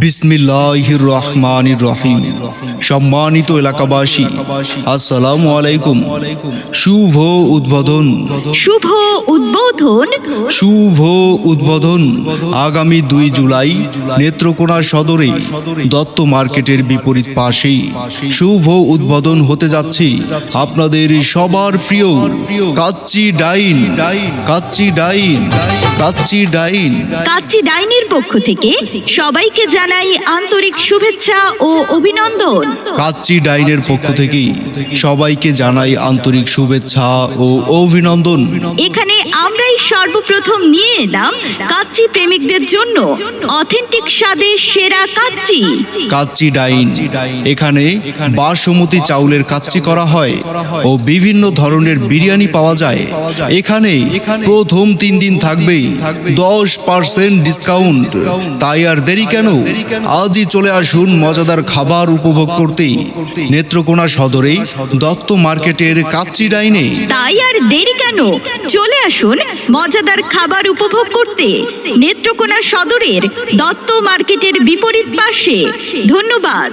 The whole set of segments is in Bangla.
বিসমিল্লাহির রহমানির রহিম। সম্মানিত এলাকাবাসী, আসসালামু আলাইকুম। শুভ উদ্বোধন, শুভ উদ্বোধন, শুভ উদ্বোধন। আগামী 2 জুলাই নেত্রকোনা সদরে দত্ত মার্কেটের বিপরীত পাশেই শুভ উদ্বোধন হতে যাচ্ছে আপনাদের সবার প্রিয় কাচ্চি ডাইন। কাচ্চি ডাইন, কাচ্চি ডাইন। কাচ্চি ডাইনের পক্ষ থেকে সবাইকে জানাই আন্তরিক শুভেচ্ছা ও অভিনন্দন। কাচ্চি ডাইনের পক্ষ থেকে সবাইকে জানাই আন্তরিক শুভেচ্ছা ও অভিনন্দন। এখানে আমরাই সর্বপ্রথম নিয়ে এলাম কাচ্চি প্রেমিকদের জন্য অথেন্টিক স্বাদের সেরা কাচ্চি। কাচ্চি ডাইন, এখানে বাসমতি চাউলের কাচ্চি করা হয় ও বিভিন্ন ধরনের বিরিয়ানি পাওয়া যায়। এখানে প্রথম 3 দিন থাকবে 10% ডিসকাউন্ট। তাই আর দেরি কেন, আজই চলে আসুন মজাদার খাবার উপভোগ করতে নেত্রকোনা সদরে দত্ত মার্কেটের কাচ্চি ডাইনে। তাই আর দেরি কেন, চলে আসুন মজাদার খাবার উপভোগ করতে নেত্রকোনা সদরের দত্ত মার্কেটের বিপরীত পাশে। ধন্যবাদ।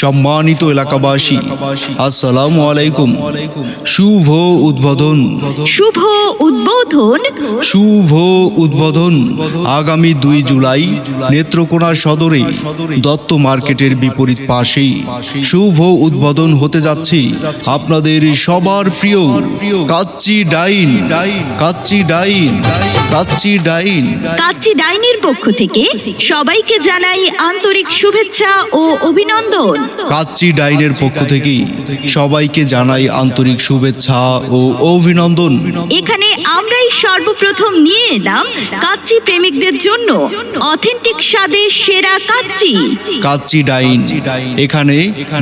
সম্মানিত এলাকাবাসী, আসসালামু আলাইকুম। শুভ উদ্বোধন, শুভ উদ্বোধন, শুভ উদ্বোধন। আগামী 2 জুলাই নেত্রকোনা সদরে দত্ত মার্কেটের বিপরীত পাশেই শুভ উদ্বোধন হতে যাচ্ছে আপনাদের সবার প্রিয় কাচ্চি ডাইন। কাচ্চি ডাইন, কাচ্চি ডাইন। কাচ্চি ডাইনের পক্ষ থেকে সবাইকে জানাই আন্তরিক শুভেচ্ছা ও অভিনন্দন। কাচ্চি ডাইনের পক্ষ থেকে সবাইকে জানাই আন্তরিক শুভেচ্ছা ও অভিনন্দন। এখানে আমরাই সর্বপ্রথম নিয়ে এলাম কাচ্চি প্রেমিকদের জন্য অথেন্টিক স্বাদের সেরা কাচ্চি। কাচ্চি ডাইন, এখানে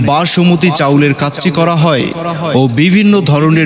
বাসমতি চাউলের কাচ্চি করা হয় ও বিভিন্ন ধরনের